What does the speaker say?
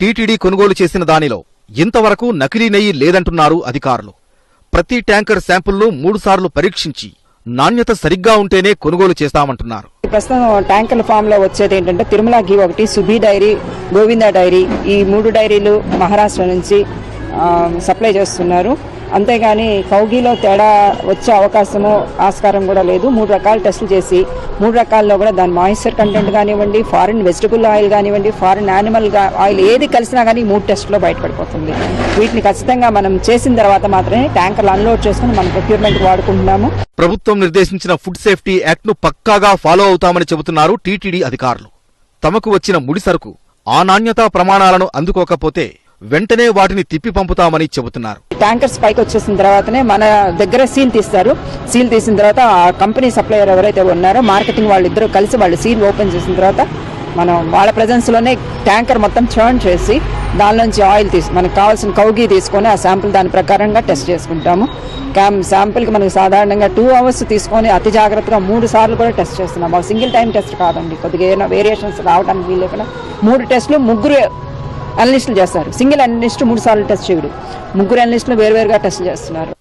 TTD కొనుగోలు చేసిన దానిలో ఇంతవరకు నకిలీ నెయ్యి లేదంటున్నారు అధికారులు. ప్రతి ట్యాంకర్ శాంపుల్ను 3 సార్లు పరీక్షించి నాణ్యత సరిగ్గా ఉంటేనే కొనుగోలు చేస్తామంటున్నారు. ప్రస్తుతం ట్యాంకర్ల ఫామ్ లో వచ్చేది ఏంటంటే తిరుమల ఘీ ఒకటి, సుభీ డైరీ, గోవిందా డైరీ, ఈ 3 డైరీలు మహారాష్ట్ర నుంచి సప్లై చేస్తున్నారు. అంతేగాని కౌగీలో తేడా వచ్చే ఆస్కారం కూడా లేదు. 3 రకాల టెస్టులు చేసి 3 రకాల్లో కూడా దాని మాయిశ్చర్ కంటెంట్ కానివ్వండి, ఫారిన్ వెజిటబుల్ ఆయిల్ కానివ్వండి, ఫారిన్ యానిమల్ ఆయిల్ ఏది కలిసినా కానీ 3 టెస్టులో బయటపడిపోతుంది. వీటిని ఖచ్చితంగా మనం చేసిన తర్వాత మాత్రమే ట్యాంకర్లు అన్లోడ్ చేసుకుని మనం ప్రొక్యూర్మెంట్ వాడుకుంటున్నాము. ప్రభుత్వం నిర్దేశించిన ఫుడ్ సేఫ్టీ యాక్ట్ ను పక్కాగా ఫాలో అవుతామని చెబుతున్నారు టీటీడీ అధికారులు. తమకు వచ్చిన ముడి సరుకు ఆ నాణ్యతా ప్రమాణాలను అందుకోకపోతే వెంటనే వాటిని తిప్పి పంపుతామని చెబుతున్నారు. ట్యాంకర్స్ పైకి వచ్చేసిన తర్వాతనే మన దగ్గర సీల్ తీస్తారు. సీల్ తీసిన తర్వాత ఆ కంపెనీ సప్లయర్ ఎవరైతే ఉన్నారో మార్కెటింగ్ వాళ్ళిద్దరూ కలిసి వాళ్ళు సీల్ ఓపెన్ చేసిన తర్వాత మనం వాళ్ళ ప్రెజెన్స్ లోనే ట్యాంకర్ మొత్తం చర్న్ చేసి దానిలోంచి ఆయిల్ మనకు కావాల్సిన కౌగీ తీసుకొని ఆ శాంపుల్ దాని ప్రకారంగా టెస్ట్ చేసుకుంటాము. శాంపుల్కి మనకు సాధారణంగా 2 hours తీసుకొని అతి జాగ్రత్తగా 3 సార్లు కూడా టెస్ట్ చేస్తున్నాం. మాకు సింగిల్ టైం టెస్ట్ కాదండి, కొద్దిగా ఏమైనా వేరియేషన్స్ రావడానికి వీలు లేకుండా 3 టెస్టులు 3 అనలిస్టులు చేస్తారు. సింగిల్ అనలిస్ట్ 3 సార్లు టెస్ట్ చేయడు, 3 అనలిస్టులు వేరువేరుగా టెస్ట్ చేస్తున్నారు.